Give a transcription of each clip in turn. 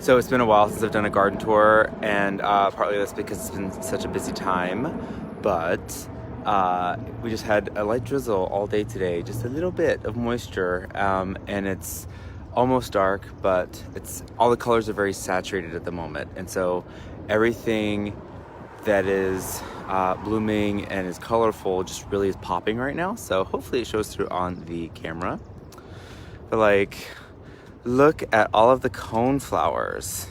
So it's been a while since I've done a garden tour, and partly that's because it's been such a busy time. But we just had a light drizzle all day today, just a little bit of moisture, and it's almost dark, but it's all the colors are very saturated at the moment, and so everything that is blooming and is colorful just really is popping right now. So hopefully it shows through on the camera. But like, look at all of the cone flowers.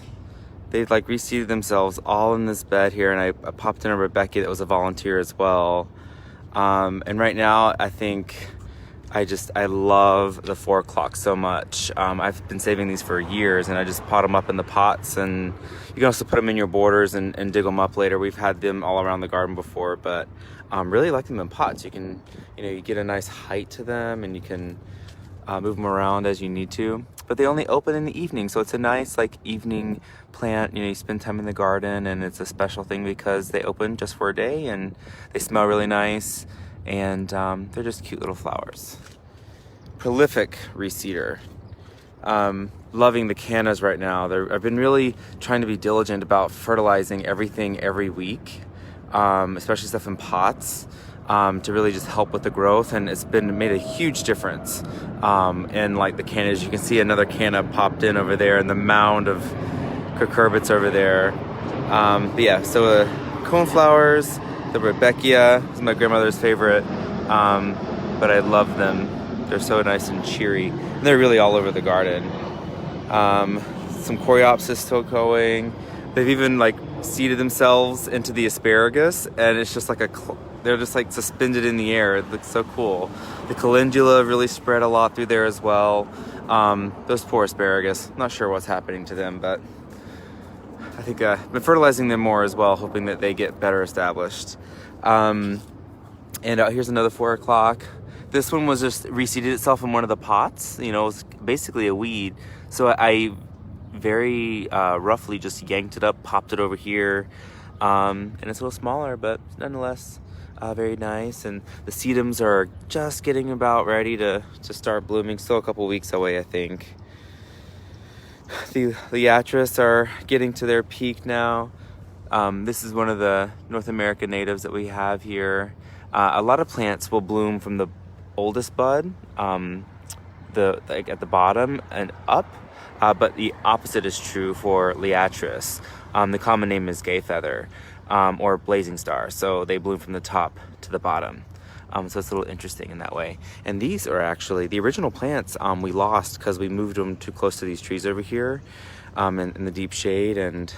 They've like reseeded themselves all in this bed here, and I popped in a Rebecca that was a volunteer as well. And right now I think I love the 4 o'clock so much. I've been saving these for years, and I just pot them up in the pots, and you can also put them in your borders and dig them up later. We've had them all around the garden before, but really like them in pots. You can, you get a nice height to them, and you can move them around as you need to. But they only open in the evening, so it's a nice like evening plant. You spend time in the garden, and it's a special thing because they open just for a day, and they smell really nice, and they're just cute little flowers. Prolific reseeder. Loving the cannas right now. I've been really trying to be diligent about fertilizing everything every week, especially stuff in pots, to really just help with the growth, and it's made a huge difference in like the cannas. You can see another canna popped in over there, and the mound of cucurbits over there. But yeah, so coneflowers, the Rebecca is my grandmother's favorite, but I love them. They're so nice and cheery, and they're really all over the garden. Some coreopsis still going. They've even like seeded themselves into the asparagus, and it's just like they're just like suspended in the air. It looks so cool. The calendula really spread a lot through there as well. Those poor asparagus, not sure what's happening to them, but I think I've been fertilizing them more as well, hoping that they get better established. And here's another 4 o'clock. This one was just reseeded itself in one of the pots. It was basically a weed. So I very roughly just yanked it up, popped it over here. And it's a little smaller, but nonetheless very nice. And the sedums are just getting about ready to start blooming. Still a couple weeks away, I think. The Liatris are getting to their peak now. This is one of the North American natives that we have here. A lot of plants will bloom from the oldest bud, at the bottom and up, but the opposite is true for Liatris. The common name is gayfeather, or blazing star, so they bloom from the top to the bottom. So it's a little interesting in that way. And these are actually the original plants we lost because we moved them too close to these trees over here, in the deep shade, and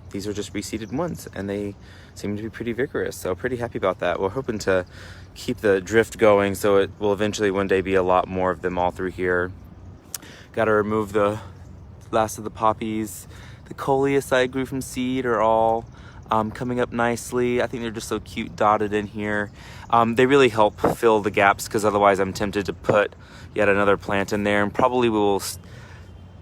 these are just reseeded ones, and they seem to be pretty vigorous, so pretty happy about that. We're hoping to keep the drift going, so it will eventually one day be a lot more of them all through here. Got to remove the last of the poppies. The coleus I grew from seed are all coming up nicely. I think they're just so cute dotted in here. They really help fill the gaps, because otherwise I'm tempted to put yet another plant in there, and probably we will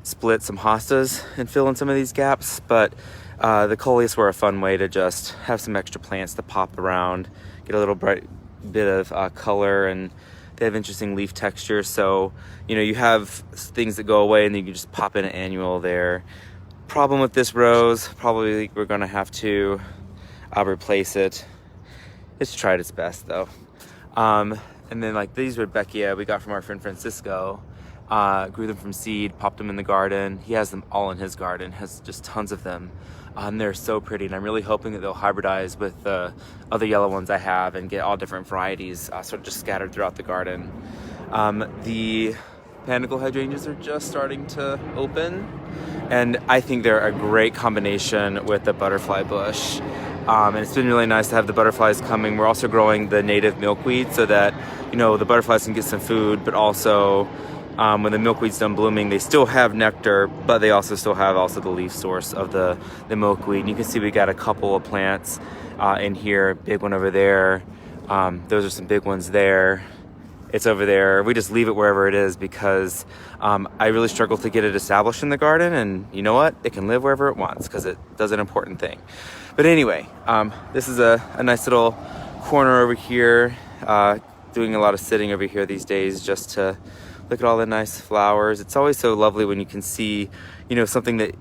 split some hostas and fill in some of these gaps, but the coleus were a fun way to just have some extra plants to pop around, get a little bright bit of color, and they have interesting leaf texture. So you have things that go away, and then you can just pop in an annual there. Problem with this rose, probably we're gonna have to replace it. It's tried its best though. And then like these Rebecca we got from our friend Francisco. Grew them from seed, popped them in the garden. He has them all in his garden, has just tons of them. They're so pretty, and I'm really hoping that they'll hybridize with the other yellow ones I have and get all different varieties sort of just scattered throughout the garden. The panicle hydrangeas are just starting to open, and I think they're a great combination with the butterfly bush. And it's been really nice to have the butterflies coming. We're also growing the native milkweed so that the butterflies can get some food, but also when the milkweed's done blooming, they still have nectar, but they also still have the leaf source of the milkweed. And you can see we got a couple of plants in here, big one over there. Those are some big ones there. It's over there. We just leave it wherever it is because I really struggle to get it established in the garden, and you know what? It can live wherever it wants because it does an important thing. But anyway, this is a nice little corner over here. Doing a lot of sitting over here these days just to look at all the nice flowers. It's always so lovely when you can see, something that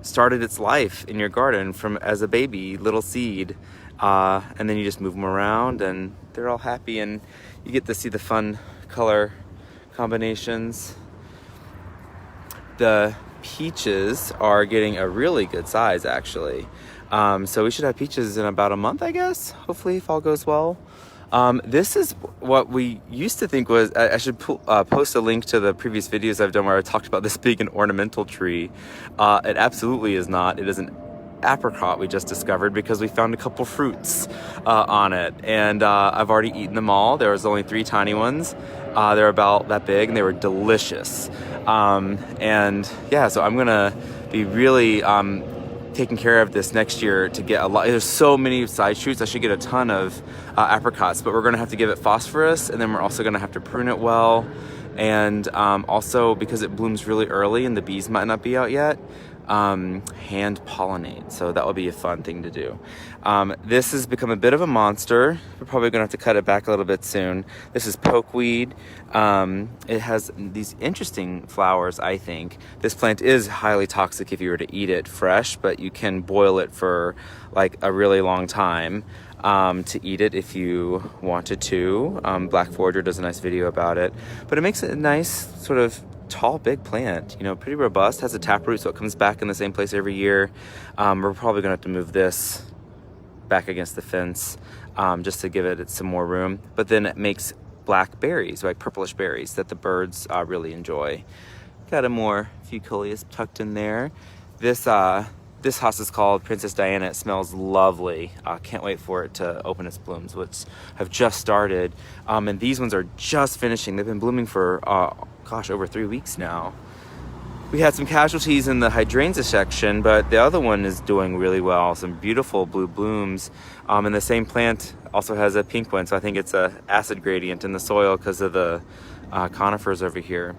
started its life in your garden from as a baby, little seed. And then you just move them around and they're all happy, and you get to see the fun color combinations. The peaches are getting a really good size, actually. So we should have peaches in about a month, I guess, hopefully, if all goes well. This is what we used to think was, I should post a link to the previous videos I've done where I talked about this being an ornamental tree. It absolutely is not. It is an apricot we just discovered because we found a couple fruits on it, and I've already eaten them all. There was only 3 tiny ones. They're about that big and they were delicious. And yeah, so I'm gonna be really taking care of this next year to get a lot. There's so many side shoots. I should get a ton of apricots, but we're gonna have to give it phosphorus, and then we're also gonna have to prune it well. And also, because it blooms really early and the bees might not be out yet, hand pollinate. So that will be a fun thing to do. This has become a bit of a monster. We're probably gonna have to cut it back a little bit soon. This is pokeweed. It has these interesting flowers, I think. This plant is highly toxic if you were to eat it fresh, but you can boil it for like a really long time to eat it if you wanted to. Black Forager does a nice video about it, but it makes it a nice sort of tall, big plant, you know, pretty robust, has a taproot, so it comes back in the same place every year. We're probably gonna have to move this back against the fence just to give it some more room, but then it makes black berries, like purplish berries that the birds really enjoy. Got a more Fulicoleus tucked in there. This house is called Princess Diana. It smells lovely. Can't wait for it to open its blooms, which have just started. And these ones are just finishing. They've been blooming for, over 3 weeks now. We had some casualties in the hydrangea section, but the other one is doing really well. Some beautiful blue blooms. And the same plant also has a pink one, so I think it's a acid gradient in the soil because of the conifers over here.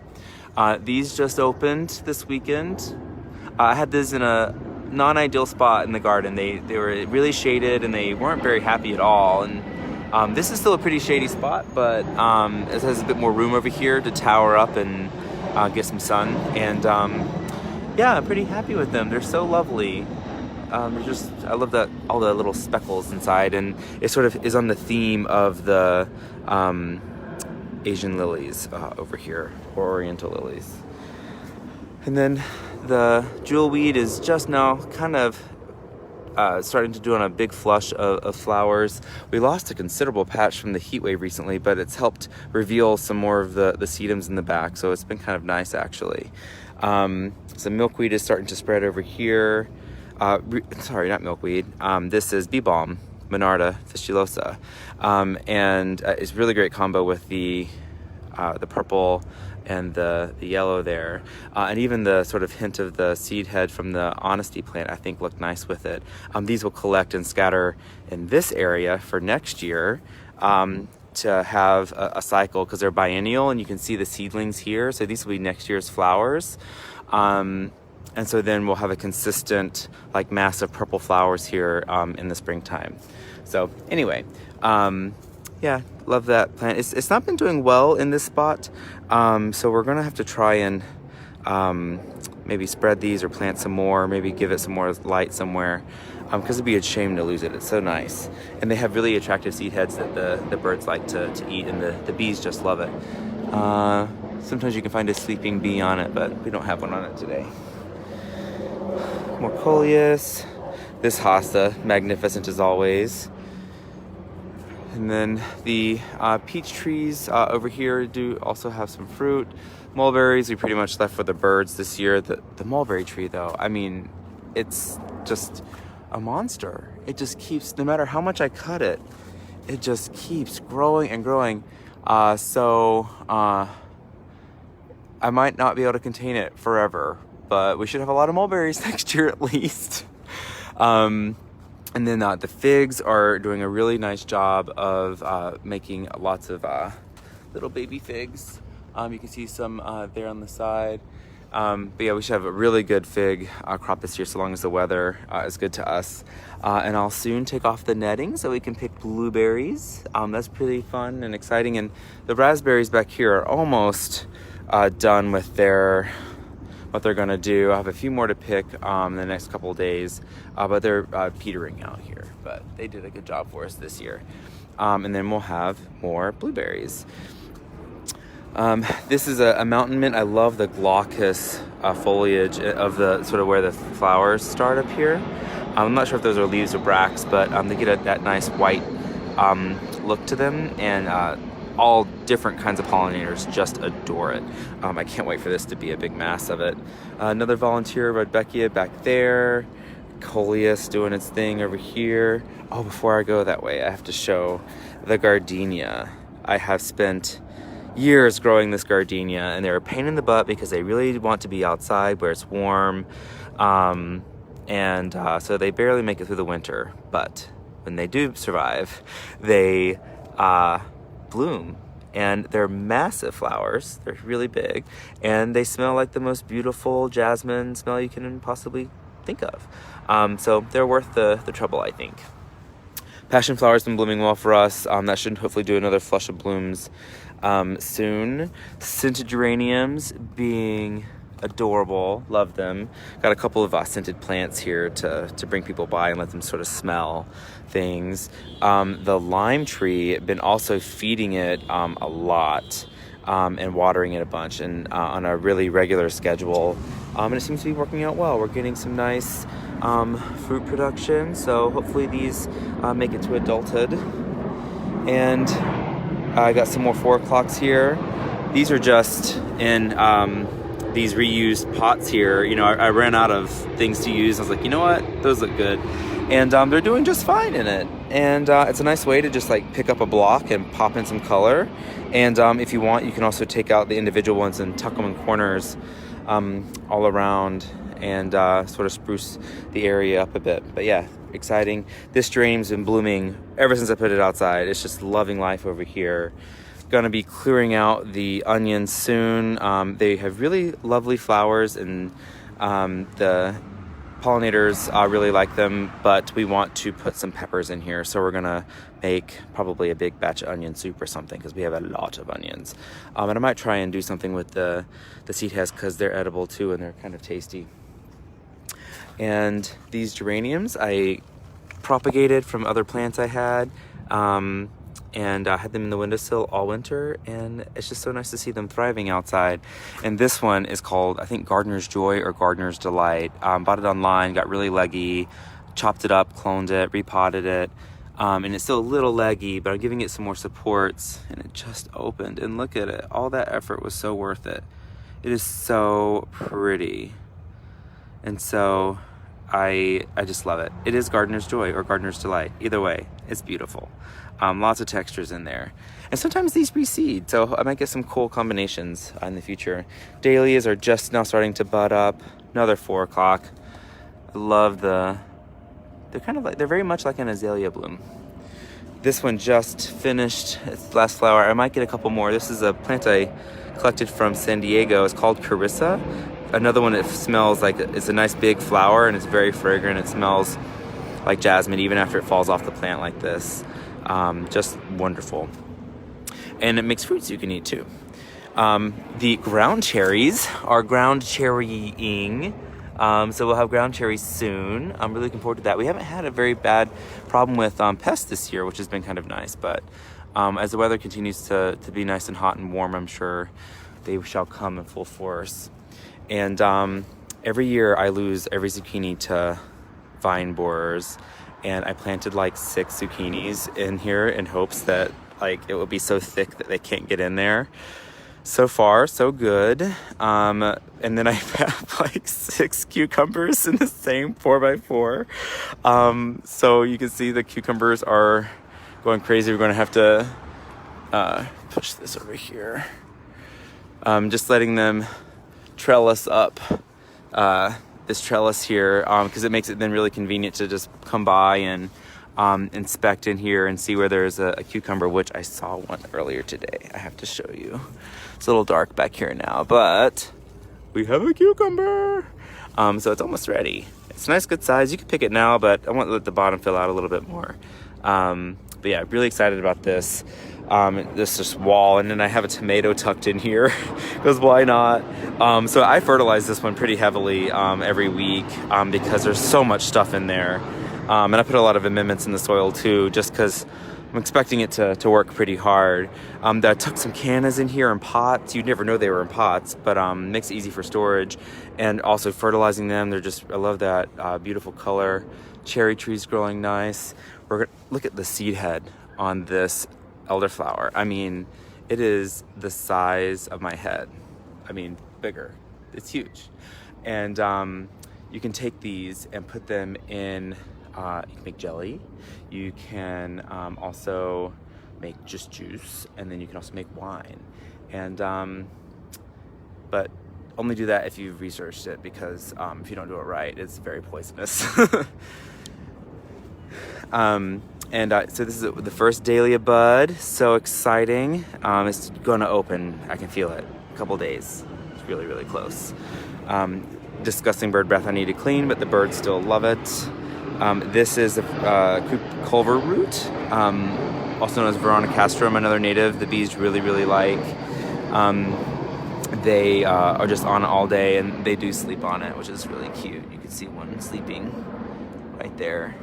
These just opened this weekend. I had this in a non-ideal spot in the garden. They were really shaded and they weren't very happy at all. And this is still a pretty shady spot, but it has a bit more room over here to tower up and get some sun. And yeah, I'm pretty happy with them. They're so lovely. I love all the little speckles inside, and it sort of is on the theme of the Asian lilies over here, or Oriental lilies. And then the jewelweed is just now kind of starting to do on a big flush of flowers. We lost a considerable patch from the heat wave recently, but it's helped reveal some more of the sedums in the back, so it's been kind of nice, actually. Some milkweed is starting to spread over here. Sorry, not milkweed. This is bee balm, Monarda fistulosa, and it's really great combo with the purple and the yellow there, and even the sort of hint of the seed head from the honesty plant I think looked nice with it. These will collect and scatter in this area for next year to have a cycle, because they're biennial, and you can see the seedlings here, so these will be next year's flowers. And so then we'll have a consistent like mass of purple flowers here in the springtime. So anyway, yeah, love that plant. It's not been doing well in this spot, so we're gonna have to try and maybe spread these or plant some more, maybe give it some more light somewhere, because it'd be a shame to lose it. It's so nice, and they have really attractive seed heads that the birds like to eat, and the bees just love it. Sometimes you can find a sleeping bee on it, but we don't have one on it today. More coleus. This hosta, magnificent as always. And then the peach trees over here do also have some fruit. Mulberries we pretty much left for the birds this year. The mulberry tree though, I mean, it's just a monster. It just keeps, no matter how much I cut it, it just keeps growing and growing. So I might not be able to contain it forever, but we should have a lot of mulberries next year at least. And then the figs are doing a really nice job of making lots of little baby figs. You can see some there on the side. But yeah, we should have a really good fig crop this year, so long as the weather is good to us. And I'll soon take off the netting so we can pick blueberries. That's pretty fun and exciting. And the raspberries back here are almost done with their what they're gonna do. I have a few more to pick in the next couple of days, but they're petering out here. But they did a good job for us this year. And then we'll have more blueberries. This is a mountain mint. I love the glaucous foliage of the sort of where the flowers start up here. I'm not sure if those are leaves or bracts, but they get that nice white look to them, and all different kinds of pollinators just adore it. I can't wait for this to be a big mass of it. Another volunteer, Rudbeckia, back there. Coleus doing its thing over here. Oh, before I go that way, I have to show the gardenia. I have spent years growing this gardenia, and they're a pain in the butt because they really want to be outside where it's warm. So they barely make it through the winter, but when they do survive, they bloom, and they're massive flowers. They're really big, and they smell like the most beautiful jasmine smell you can possibly think of. So they're worth the trouble, I think. Passion flower's been blooming well for us. That should hopefully do another flush of blooms soon. Scented geraniums being adorable, love them. Got a couple of scented plants here to bring people by and let them sort of smell things. The lime tree, been also feeding it a lot and watering it a bunch and on a really regular schedule, and it seems to be working out well. We're getting some nice fruit production, so hopefully these make it to adulthood. And I got some more 4 o'clocks here. These are just in these reused pots here. You know, I ran out of things to use. I was like, you know what? Those look good. And they're doing just fine in it. And it's a nice way to just like pick up a block and pop in some color. And if you want, you can also take out the individual ones and tuck them in corners all around and sort of spruce the area up a bit. But yeah, exciting. This geranium's been blooming ever since I put it outside. It's just loving life over here. Gonna be clearing out the onions soon. They have really lovely flowers, and the pollinators really like them, but we want to put some peppers in here, so we're gonna make probably a big batch of onion soup or something because we have a lot of onions. And I might try and do something with the seed heads because they're edible too, and they're kind of tasty. And these geraniums I propagated from other plants I had, and I had them in the windowsill all winter, and it's just so nice to see them thriving outside. And this one is called, I think, Gardener's Joy or Gardener's Delight. Bought it online, got really leggy, chopped it up, cloned it, repotted it, and it's still a little leggy, but I'm giving it some more supports, and it just opened. And look at it, all that effort was so worth it. It is so pretty. And so I just love it. It is Gardener's Joy or Gardener's Delight. Either way, it's beautiful. Lots of textures in there. And sometimes these reseed, so I might get some cool combinations in the future. Dahlias are just now starting to bud up. Another 4 o'clock. I love they're kind of like, they're very much like an azalea bloom. This one just finished its last flower. I might get a couple more. This is a plant I collected from San Diego. It's called Carissa. Another one that smells like, it's a nice big flower and it's very fragrant. It smells like jasmine even after it falls off the plant like this. Just wonderful. And it makes fruits you can eat too. The ground cherries are ground cherrying. So we'll have ground cherries soon. I'm really looking forward to that. We haven't had a very bad problem with pests this year, which has been kind of nice. But as the weather continues to be nice and hot and warm, I'm sure they shall come in full force. And every year I lose every zucchini to vine borers. And I planted like 6 zucchinis in here in hopes that like it would be so thick that they can't get in there. So far, so good. And then I have like 6 cucumbers in the same 4x4. So you can see the cucumbers are going crazy. We're going to have to push this over here. Just letting them trellis up this trellis here because it makes it then really convenient to just come by and inspect in here and see where there's a cucumber, which I saw one earlier today. I have to show you. It's a little dark back here now, but we have a cucumber. So it's almost ready. It's a nice, good size. You can pick it now, but I want to let the bottom fill out a little bit more. But yeah, really excited about this. this just wall, and then I have a tomato tucked in here because why not? So I fertilize this one pretty heavily every week because there's so much stuff in there, and I put a lot of amendments in the soil too, just because I'm expecting it to work pretty hard. I tucked some cannas in here in pots. You'd never know they were in pots, but makes it easy for storage. And also fertilizing them. I love that beautiful color. Cherry trees growing nice. Look at the seed head on this elderflower. I mean, it is the size of my head. I mean, bigger. It's huge. And you can take these and put them in, you can make jelly. You can also make just juice, and then you can also make wine. And but only do that if you've researched it, because if you don't do it right, it's very poisonous. So this is the first dahlia bud. So exciting. It's going to open. I can feel it. A couple days. It's really, really close. Disgusting bird breath I need to clean, but the birds still love it. This is a culver root, also known as Veronicastrum, another native the bees really, really like. They are just on it all day, and they do sleep on it, which is really cute. You can see one sleeping right there.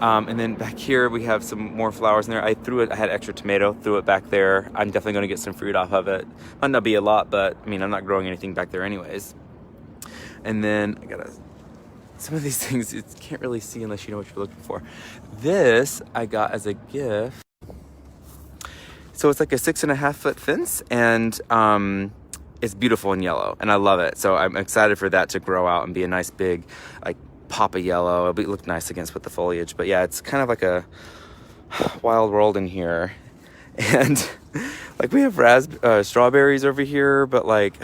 And then back here we have some more flowers in there. I had extra tomato, threw it back there. I'm definitely going to get some fruit off of it. Might not be a lot, but I mean, I'm not growing anything back there anyways. And then some of these things you can't really see unless you know what you're looking for. This I got as a gift. So it's like a 6.5 foot fence, and it's beautiful in yellow, and I love it. So I'm excited for that to grow out and be a nice big, like, pop of yellow. It'll look nice against with the foliage. But yeah, it's kind of like a wild world in here. And like, we have strawberries over here, but like,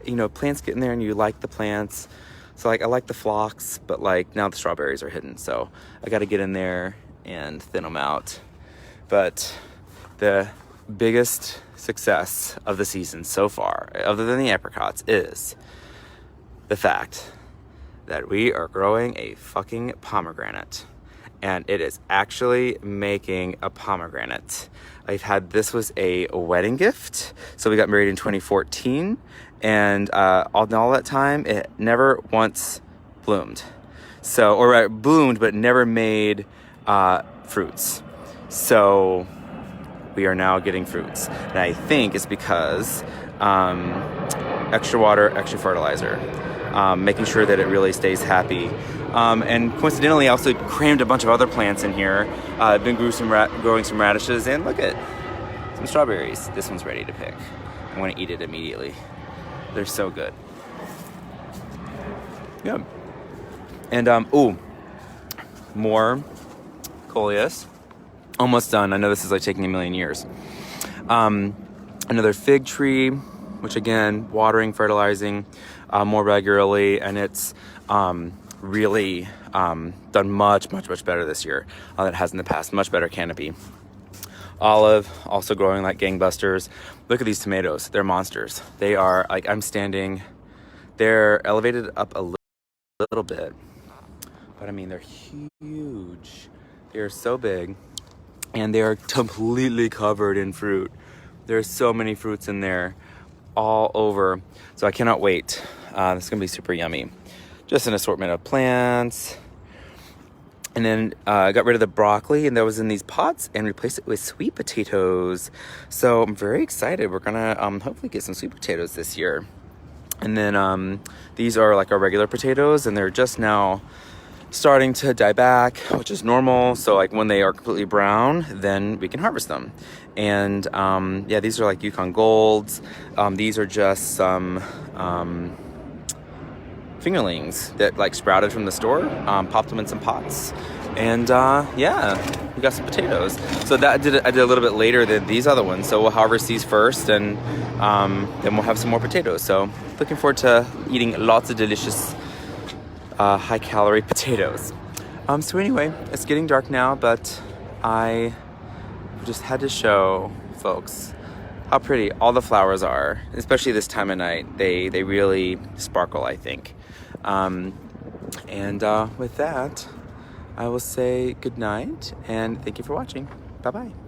you know, plants get in there and you like the plants. So like, I like the phlox, but like now the strawberries are hidden. So I got to get in there and thin them out. But the biggest success of the season so far, other than the apricots, is the fact that we are growing a fucking pomegranate, and it is actually making a pomegranate. This was a wedding gift. So we got married in 2014, and all that time it never once bloomed. Bloomed but never made fruits. So we are now getting fruits, and I think it's because extra water, extra fertilizer. Making sure that it really stays happy. And coincidentally, I also crammed a bunch of other plants in here. I've been growing some radishes, and look at some strawberries. This one's ready to pick. I want to eat it immediately. They're so good. Yeah. And more coleus. Almost done. I know this is like taking a million years. Another fig tree, which again, watering, fertilizing more regularly, and it's really done much better this year than it has in the past. Much better canopy. Olive, also growing like gangbusters. Look at these tomatoes. They're monsters. They are like, they're elevated up a little bit, but I mean, they're huge. They're so big, and they are completely covered in fruit. There's so many fruits in there all over. So I cannot wait. This is gonna be super yummy. Just an assortment of plants. And then I got rid of the broccoli, and that was in these pots, and replaced it with sweet potatoes. So I'm very excited. We're gonna hopefully get some sweet potatoes this year. And then these are like our regular potatoes, and they're just now starting to die back, which is normal. So like, when they are completely brown, then we can harvest them. And yeah, these are like Yukon Golds. These are just some fingerlings that like sprouted from the store. Popped them in some pots, and yeah, we got some potatoes. So I did a little bit later than these other ones. So we'll harvest these first, and then we'll have some more potatoes. So looking forward to eating lots of delicious high-calorie potatoes. So anyway, it's getting dark now, but I just had to show folks how pretty all the flowers are, especially this time of night. They really sparkle, I think. And with that, I will say good night, and thank you for watching. Bye-bye.